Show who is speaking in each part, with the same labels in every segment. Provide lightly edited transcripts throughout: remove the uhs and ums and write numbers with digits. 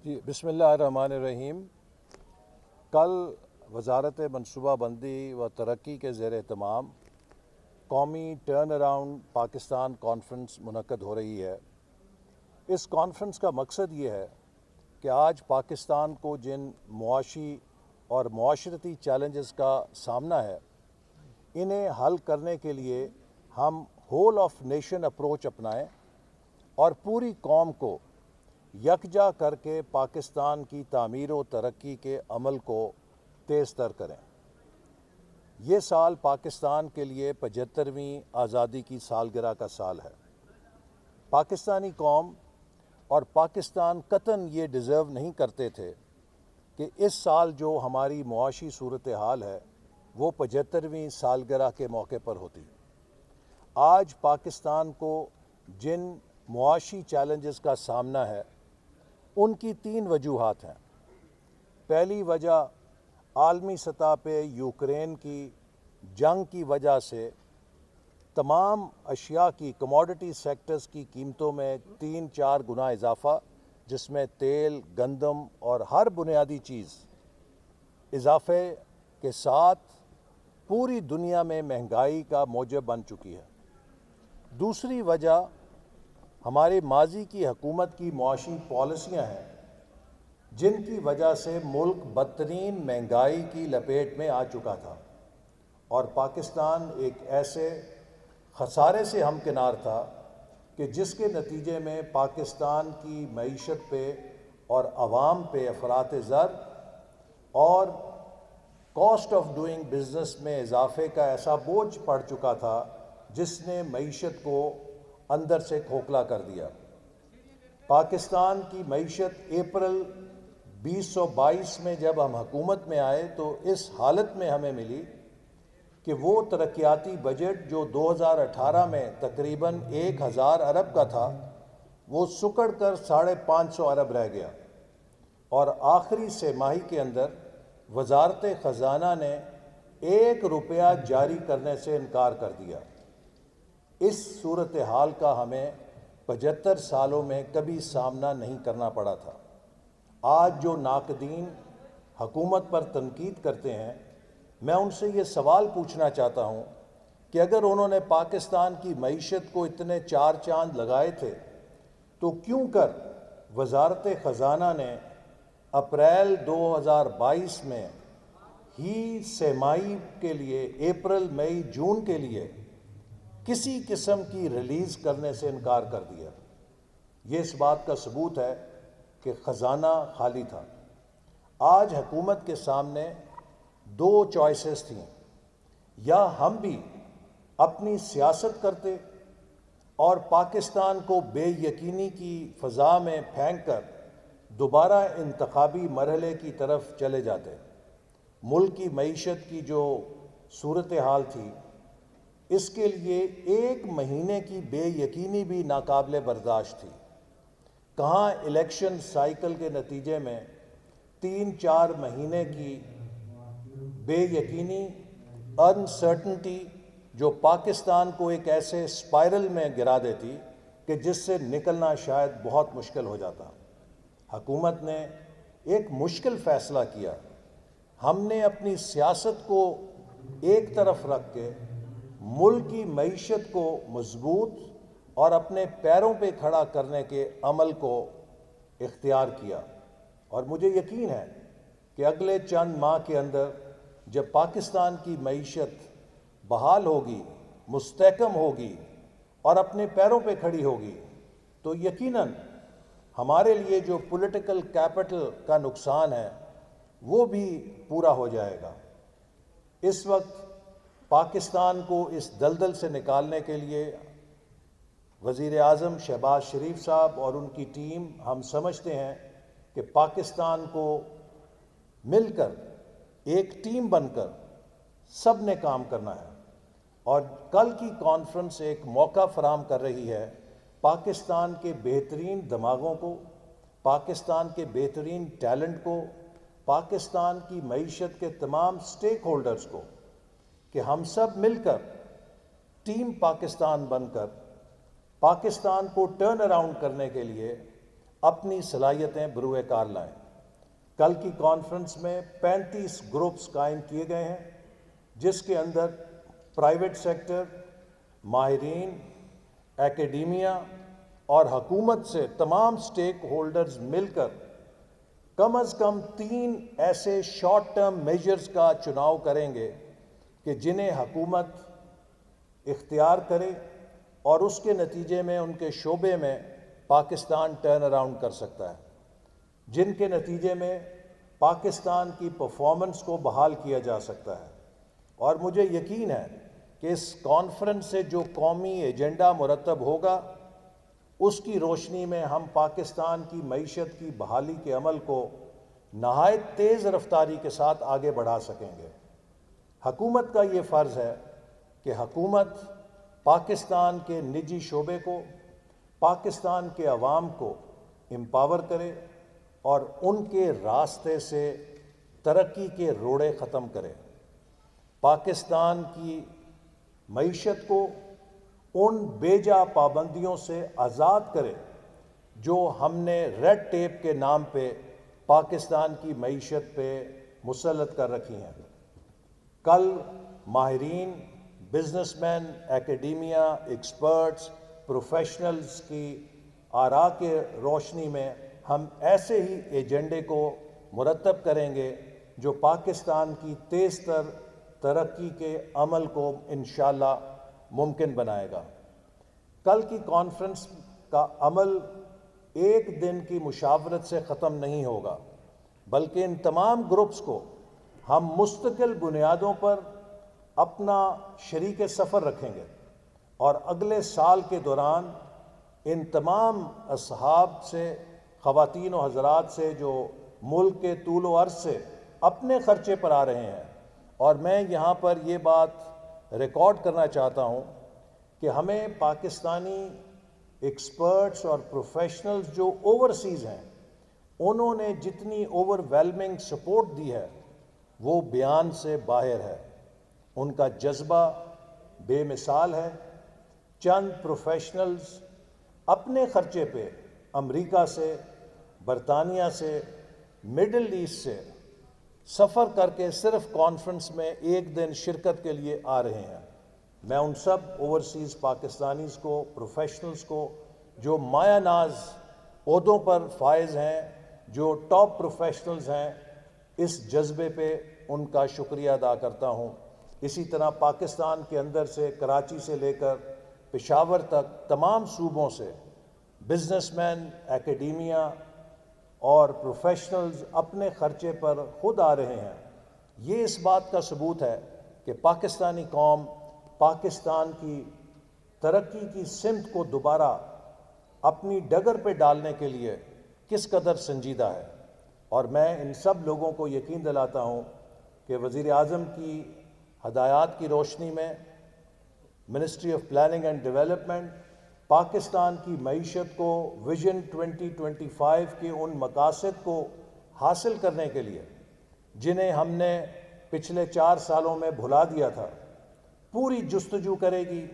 Speaker 1: جی بسم اللہ الرحمن الرحیم۔ کل وزارت منصوبہ بندی و ترقی کے زیر اہتمام قومی ٹرن اراؤنڈ پاکستان کانفرنس منعقد ہو رہی ہے۔ اس کانفرنس کا مقصد یہ ہے کہ آج پاکستان کو جن معاشی اور معاشرتی چیلنجز کا سامنا ہے، انہیں حل کرنے کے لیے ہم ہول آف نیشن اپروچ اپنائیں اور پوری قوم کو یکجا کر کے پاکستان کی تعمیر و ترقی کے عمل کو تیز تر کریں۔ یہ سال پاکستان کے لیے 75ویں آزادی کی سالگرہ کا سال ہے۔ پاکستانی قوم اور پاکستان قطعاً یہ ڈیزرو نہیں کرتے تھے کہ اس سال جو ہماری معاشی صورتحال ہے وہ 75ویں سالگرہ کے موقع پر ہوتی۔ آج پاکستان کو جن معاشی چیلنجز کا سامنا ہے ان کی 3 وجوہات ہیں۔ پہلی وجہ عالمی سطح پہ یوکرین کی جنگ کی وجہ سے تمام اشیاء کی کموڈٹی سیکٹرز کی قیمتوں میں 3-4 گنا اضافہ، جس میں تیل، گندم اور ہر بنیادی چیز اضافے کے ساتھ پوری دنیا میں مہنگائی کا موجب بن چکی ہے۔ دوسری وجہ ہمارے ماضی کی حکومت کی معاشی پالیسیاں ہیں جن کی وجہ سے ملک بدترین مہنگائی کی لپیٹ میں آ چکا تھا اور پاکستان ایک ایسے خسارے سے ہمکنار تھا کہ جس کے نتیجے میں پاکستان کی معیشت پہ اور عوام پہ افراط زر اور کاسٹ آف ڈوئنگ بزنس میں اضافے کا ایسا بوجھ پڑ چکا تھا جس نے معیشت کو اندر سے کھوکھلا کر دیا۔ پاکستان کی معیشت اپریل 2022 میں جب ہم حکومت میں آئے تو اس حالت میں ہمیں ملی کہ وہ ترقیاتی بجٹ جو 2018 میں تقریباً 1000 ارب کا تھا وہ سکڑ کر 550 ارب رہ گیا، اور آخری سہ ماہی کے اندر وزارت خزانہ نے 1 روپیہ جاری کرنے سے انکار کر دیا۔ اس صورتحال کا ہمیں 75 سالوں میں کبھی سامنا نہیں کرنا پڑا تھا۔ آج جو ناقدین حکومت پر تنقید کرتے ہیں، میں ان سے یہ سوال پوچھنا چاہتا ہوں کہ اگر انہوں نے پاکستان کی معیشت کو اتنے 4 چاند لگائے تھے تو کیوں کر وزارت خزانہ نے اپریل 2022 میں ہی سہ ماہی کے لیے اپریل، مئی، جون کے لیے کسی قسم کی ریلیز کرنے سے انکار کر دیا؟ یہ اس بات کا ثبوت ہے کہ خزانہ خالی تھا۔ آج حکومت کے سامنے 2 چوائسز تھیں، یا ہم بھی اپنی سیاست کرتے اور پاکستان کو بے یقینی کی فضا میں پھینک کر دوبارہ انتخابی مرحلے کی طرف چلے جاتے۔ ملک کی معیشت کی جو صورتحال تھی اس کے لیے 1 مہینے کی بے یقینی بھی ناقابل برداشت تھی۔ کہاں الیکشن سائیکل کے نتیجے میں 3-4 مہینے کی بے یقینی، انسرٹنٹی جو پاکستان کو ایک ایسے سپائرل میں گرا دیتی کہ جس سے نکلنا شاید بہت مشکل ہو جاتا۔ حکومت نے ایک مشکل فیصلہ کیا۔ ہم نے اپنی سیاست کو ایک طرف رکھ کے ملک کی معیشت کو مضبوط اور اپنے پیروں پہ کھڑا کرنے کے عمل کو اختیار کیا، اور مجھے یقین ہے کہ اگلے چند ماہ کے اندر جب پاکستان کی معیشت بحال ہوگی، مستحکم ہوگی اور اپنے پیروں پہ کھڑی ہوگی تو یقیناً ہمارے لیے جو پولیٹیکل کیپٹل کا نقصان ہے وہ بھی پورا ہو جائے گا۔ اس وقت پاکستان کو اس دلدل سے نکالنے کے لیے وزیر اعظم شہباز شریف صاحب اور ان کی ٹیم، ہم سمجھتے ہیں کہ پاکستان کو مل کر ایک ٹیم بن کر سب نے کام کرنا ہے، اور کل کی کانفرنس ایک موقع فراہم کر رہی ہے پاکستان کے بہترین دماغوں کو، پاکستان کے بہترین ٹیلنٹ کو، پاکستان کی معیشت کے تمام سٹیک ہولڈرز کو، کہ ہم سب مل کر ٹیم پاکستان بن کر پاکستان کو ٹرن اراؤنڈ کرنے کے لیے اپنی صلاحیتیں بروئے کار لائیں۔ کل کی کانفرنس میں 35 گروپس قائم کیے گئے ہیں، جس کے اندر پرائیویٹ سیکٹر، ماہرین، ایکیڈیمیا اور حکومت سے تمام سٹیک ہولڈرز مل کر کم از کم 3 ایسے شارٹ ٹرم میجرز کا چناؤ کریں گے کہ جنہیں حکومت اختیار کرے اور اس کے نتیجے میں ان کے شعبے میں پاکستان ٹرن اراؤنڈ کر سکتا ہے، جن کے نتیجے میں پاکستان کی پرفارمنس کو بحال کیا جا سکتا ہے۔ اور مجھے یقین ہے کہ اس کانفرنس سے جو قومی ایجنڈا مرتب ہوگا، اس کی روشنی میں ہم پاکستان کی معیشت کی بحالی کے عمل کو نہایت تیز رفتاری کے ساتھ آگے بڑھا سکیں گے۔ حکومت کا یہ فرض ہے کہ حکومت پاکستان کے نجی شعبے کو، پاکستان کے عوام کو امپاور کرے اور ان کے راستے سے ترقی کے روڑے ختم کرے، پاکستان کی معیشت کو ان بے جا پابندیوں سے آزاد کرے جو ہم نے ریڈ ٹیپ کے نام پہ پاکستان کی معیشت پہ مسلط کر رکھی ہیں۔ کل ماہرین، بزنس مین، ایکیڈیمیا، ایکسپرٹس، پروفیشنلز کی آراء کے روشنی میں ہم ایسے ہی ایجنڈے کو مرتب کریں گے جو پاکستان کی تیز تر ترقی کے عمل کو انشاءاللہ ممکن بنائے گا۔ کل کی کانفرنس کا عمل ایک دن کی مشاورت سے ختم نہیں ہوگا، بلکہ ان تمام گروپس کو ہم مستقل بنیادوں پر اپنا شریک سفر رکھیں گے اور اگلے سال کے دوران ان تمام اصحاب سے، خواتین و حضرات سے جو ملک کے طول و عرض سے اپنے خرچے پر آ رہے ہیں، اور میں یہاں پر یہ بات ریکارڈ کرنا چاہتا ہوں کہ ہمیں پاکستانی ایکسپرٹس اور پروفیشنلز جو اوورسیز ہیں، انہوں نے جتنی اوور ویلمنگ سپورٹ دی ہے وہ بیان سے باہر ہے۔ ان کا جذبہ بے مثال ہے۔ چند پروفیشنلز اپنے خرچے پہ امریکہ سے، برطانیہ سے، مڈل ایسٹ سے سفر کر کے صرف کانفرنس میں ایک دن شرکت کے لیے آ رہے ہیں۔ میں ان سب اوورسیز پاکستانیز کو، پروفیشنلز کو جو مایہ ناز عہدوں پر فائز ہیں، جو ٹاپ پروفیشنلز ہیں، اس جذبے پہ ان کا شکریہ ادا کرتا ہوں۔ اسی طرح پاکستان کے اندر سے، کراچی سے لے کر پشاور تک تمام صوبوں سے بزنس مین، ایکیڈیمیا اور پروفیشنلز اپنے خرچے پر خود آ رہے ہیں۔ یہ اس بات کا ثبوت ہے کہ پاکستانی قوم پاکستان کی ترقی کی سمت کو دوبارہ اپنی ڈگر پہ ڈالنے کے لیے کس قدر سنجیدہ ہے۔ اور میں ان سب لوگوں کو یقین دلاتا ہوں کہ وزیر اعظم کی ہدایات کی روشنی میں ministry of planning and development Pakistan کی معیشت کو ویژن 2025 کے ان مقاصد کو حاصل کرنے کے لیے جنہیں ہم نے پچھلے 4 سالوں میں بھلا دیا تھا، پوری جستجو کرے گی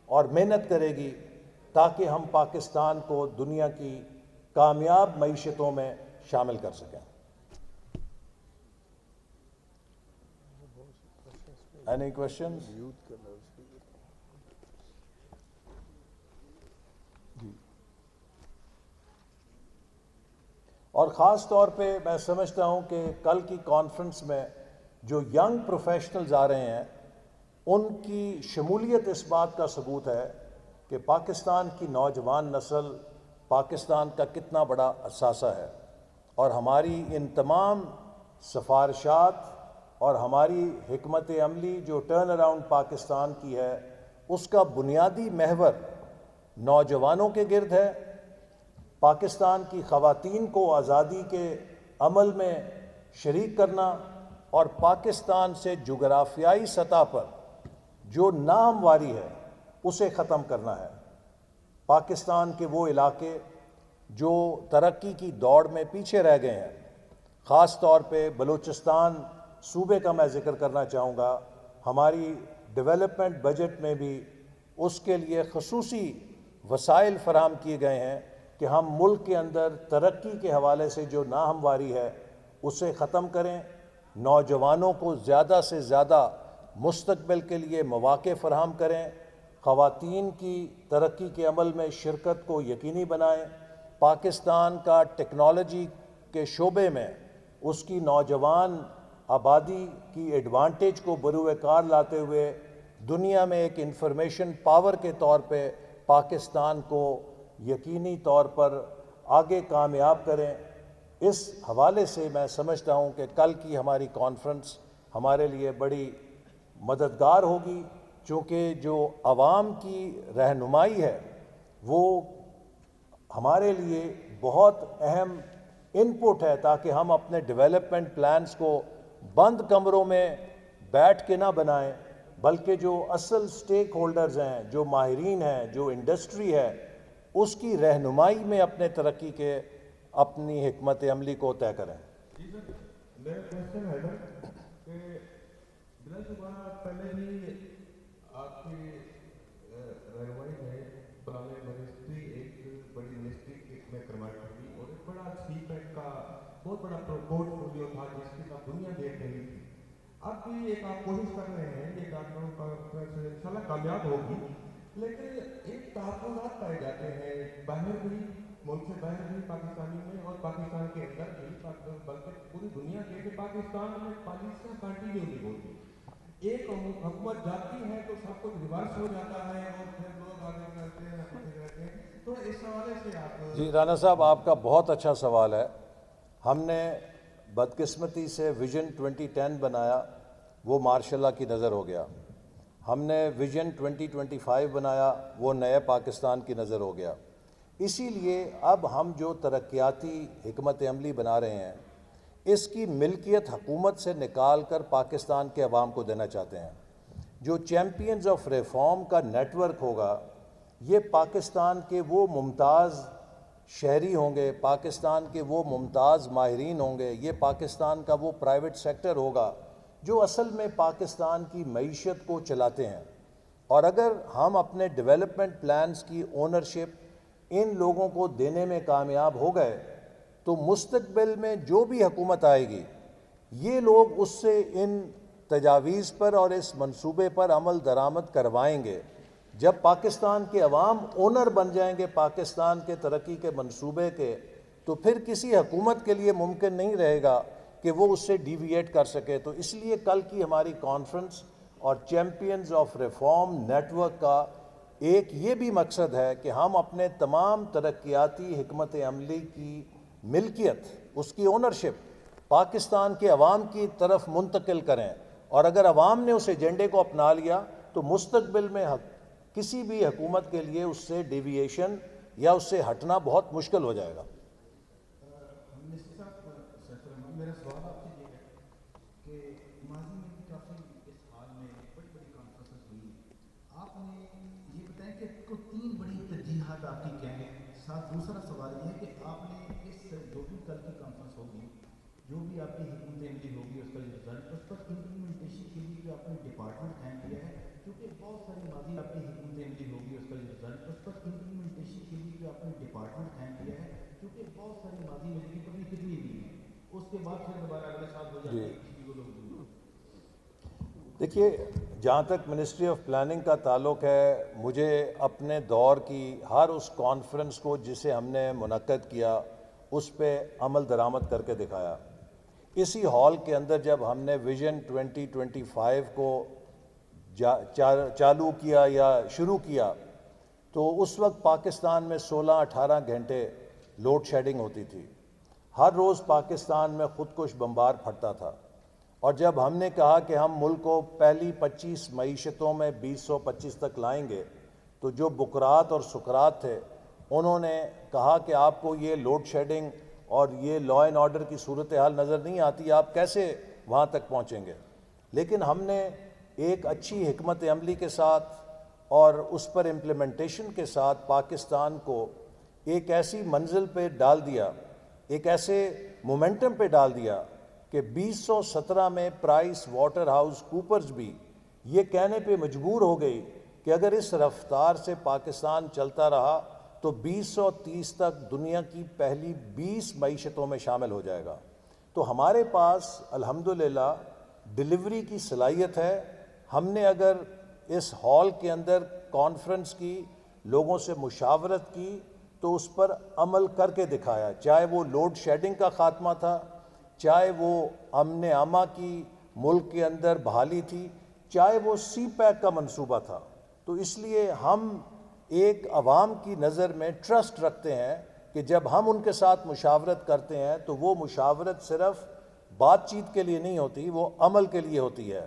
Speaker 1: اور محنت کرے گی تاکہ ہم پاکستان کو دنیا کی کامیاب معیشتوں میں شامل کر سکیں۔ Any questions? اور خاص طور پہ میں سمجھتا ہوں کہ کل کی کانفرنس میں جو ینگ پروفیشنلز آ رہے ہیں، ان کی شمولیت اس بات کا ثبوت ہے کہ پاکستان کی نوجوان نسل پاکستان کا کتنا بڑا اثاثہ ہے، اور ہماری ان تمام سفارشات اور ہماری حکمت عملی جو ٹرن اراؤنڈ پاکستان کی ہے، اس کا بنیادی محور نوجوانوں کے گرد ہے۔ پاکستان کی خواتین کو آزادی کے عمل میں شریک کرنا اور پاکستان سے جغرافیائی سطح پر جو ناہمواری ہے اسے ختم کرنا ہے۔ پاکستان کے وہ علاقے جو ترقی کی دوڑ میں پیچھے رہ گئے ہیں، خاص طور پہ بلوچستان صوبے کا میں ذکر کرنا چاہوں گا، ہماری ڈیولپمنٹ بجٹ میں بھی اس کے لیے خصوصی وسائل فراہم کیے گئے ہیں کہ ہم ملک کے اندر ترقی کے حوالے سے جو ناہمواری ہے اسے ختم کریں، نوجوانوں کو زیادہ سے زیادہ مستقبل کے لیے مواقع فراہم کریں، خواتین کی ترقی کے عمل میں شرکت کو یقینی بنائیں، پاکستان کا ٹیکنالوجی کے شعبے میں اس کی نوجوان آبادی کی ایڈوانٹیج کو بروئے کار لاتے ہوئے دنیا میں ایک انفارمیشن پاور کے طور پہ پاکستان کو یقینی طور پر آگے کامیاب کریں۔ اس حوالے سے میں سمجھتا ہوں کہ کل کی ہماری کانفرنس ہمارے لیے بڑی مددگار ہوگی، چونکہ جو عوام کی رہنمائی ہے وہ ہمارے لیے بہت اہم ان پٹ ہے، تاکہ ہم اپنے ڈیولپمنٹ پلانز کو بند کمروں میں بیٹھ کے نہ بنائیں، بلکہ جو اصل سٹیک ہولڈرز ہیں، جو ماہرین ہیں، جو انڈسٹری ہے، اس کی رہنمائی میں اپنے ترقی کے اپنی حکمت عملی کو طے کریں۔
Speaker 2: جی سر، میرا کوشچن ہے سر کہ بلا شبہ پہلے بھی آپ کی رہنمائی میں پرانے منسٹری ایک بڑی منسٹری میں کروائی تھی اور ایک بڑا سی پیک کا بہت بڑا پورٹ فولیو تھا جس کی سب دنیا دیکھ رہی تھی۔ اب بھی ایک آپ کوشش کر رہے ہیں یہ ڈاکٹروں کا انشاءاللہ کامیاب ہوگی، لیکن ایک تحفظات پائے جاتے ہیں باہر بھی، ملک سے باہر بھی پاکستانی میں اور پاکستان کے اندر بھی، بلکہ پوری دنیا کے، کہ پاکستان میں پالیسیاں کنٹینیو نہیں ہوتی۔ ایک حکومت جاتی ہے تو سب کچھ ریورس ہو جاتا ہے اور پھر لوگ آگے کرتے ہیں پیچھے رہتے ہیں۔ تو اس حوالے سے آپ
Speaker 1: جی رانا صاحب، آپ کا بہت اچھا سوال ہے۔ ہم نے بدقسمتی سے ویژن 2010 بنایا، وہ ماشاء اللہ کی نظر ہو گیا۔ ہم نے ویژن 2025 بنایا، وہ نئے پاکستان کی نظر ہو گیا۔ اسی لیے اب ہم جو ترقیاتی حکمت عملی بنا رہے ہیں اس کی ملکیت حکومت سے نکال کر پاکستان کے عوام کو دینا چاہتے ہیں۔ جو چیمپئنز آف ریفارم کا نیٹ ورک ہوگا، یہ پاکستان کے وہ ممتاز شہری ہوں گے، پاکستان کے وہ ممتاز ماہرین ہوں گے، یہ پاکستان کا وہ پرائیویٹ سیکٹر ہوگا جو اصل میں پاکستان کی معیشت کو چلاتے ہیں۔ اور اگر ہم اپنے ڈیولپمنٹ پلانز کی اونرشپ ان لوگوں کو دینے میں کامیاب ہو گئے تو مستقبل میں جو بھی حکومت آئے گی یہ لوگ اس سے ان تجاویز پر اور اس منصوبے پر عمل درآمد کروائیں گے۔ جب پاکستان کے عوام اونر بن جائیں گے پاکستان کے ترقی کے منصوبے کے، تو پھر کسی حکومت کے لیے ممکن نہیں رہے گا کہ وہ اس سے ڈیویٹ کر سکے۔ تو اس لیے کل کی ہماری کانفرنس اور champions of reform network کا ایک یہ بھی مقصد ہے کہ ہم اپنے تمام ترقیاتی حکمت عملی کی ملکیت، اس کی اونرشپ پاکستان کے عوام کی طرف منتقل کریں، اور اگر عوام نے اس ایجنڈے کو اپنا لیا تو مستقبل میں کسی بھی حکومت کے لیے اس سے ڈیویشن یا اس سے ہٹنا بہت مشکل ہو جائے گا۔
Speaker 3: میرا سوال آپ سے یہ ہے کہ ماضی میں بھی کافی اس حال میں بڑی بڑی کانفرنسز ہوئی، آپ نے یہ بتائیں کہ کوئی تین بڑی ترجیحات آپ کی کیا ہیں؟ ساتھ دوسرا سوال یہ ہے کہ آپ نے اس جو بھی کل کی کانفرنس ہوگی، جو بھی آپ کی حکمت عملی ہوگی، اس کا جو رزلٹ، اس پر امپلیمنٹیشن کے لیے جو آپ نے ڈپارٹمنٹ قائم کیا ہے، کیونکہ بہت ساری ماضی آپ کی حکمت عملی ہوگی، اس کا جو رزلٹ، اس پر امپلیمنٹیشن کے لیے جو آپ نے ڈپارٹمنٹ قائم کیا ہے، کیونکہ بہت ساری ماضی میں لیکن پتہ کتنی نہیں ہے، اس کے بعد پھر دوبارہ اگلے سال ہو جاتی ہے کسی کو لوگ۔
Speaker 1: دیکھیے، جہاں تک منسٹری آف پلاننگ کا تعلق ہے، مجھے اپنے دور کی ہر اس کانفرنس کو جسے ہم نے منعقد کیا اس پہ عمل درآمد کر کے دکھایا۔ اسی ہال کے اندر جب ہم نے ویژن 2025 کو چالو کیا یا شروع کیا تو اس وقت پاکستان میں 16-18 گھنٹے لوڈ شیڈنگ ہوتی تھی، ہر روز پاکستان میں خودکش بمبار پھٹتا تھا، اور جب ہم نے کہا کہ ہم ملک کو پہلی 25 معیشتوں میں 2025 تک لائیں گے تو جو بکرات اور سکرات تھے انہوں نے کہا کہ آپ کو یہ لوڈ شیڈنگ اور یہ لا اینڈ آرڈر کی صورتحال نظر نہیں آتی، آپ کیسے وہاں تک پہنچیں گے؟ لیکن ہم نے ایک اچھی حکمت عملی کے ساتھ اور اس پر امپلیمنٹیشن کے ساتھ پاکستان کو ایک ایسی منزل پہ ڈال دیا، ایک ایسے مومنٹم پہ ڈال دیا کہ 2017 میں پرائس واٹر ہاؤس کوپرز بھی یہ کہنے پہ مجبور ہو گئی کہ اگر اس رفتار سے پاکستان چلتا رہا تو 2030 تک دنیا کی پہلی 20 معیشتوں میں شامل ہو جائے گا. تو ہمارے پاس الحمدللہ ڈلیوری کی صلاحیت ہے. ہم نے اگر اس ہال کے اندر کانفرنس کی, لوگوں سے مشاورت کی, تو اس پر عمل کر کے دکھایا, چاہے وہ لوڈ شیڈنگ کا خاتمہ تھا, چاہے وہ امن عامہ کی ملک کے اندر بحالی تھی, چاہے وہ سی پیک کا منصوبہ تھا. تو اس لیے ہم ایک عوام کی نظر میں ٹرسٹ رکھتے ہیں کہ جب ہم ان کے ساتھ مشاورت کرتے ہیں تو وہ مشاورت صرف بات چیت کے لیے نہیں ہوتی, وہ عمل کے لیے ہوتی ہے.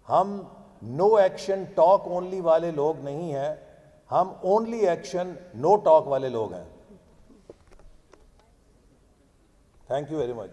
Speaker 1: ہم نو ایکشن ٹاک اونلی والے لوگ نہیں ہیں, ہم اونلی ایکشن نو ٹاک والے لوگ ہیں. Thank you very much.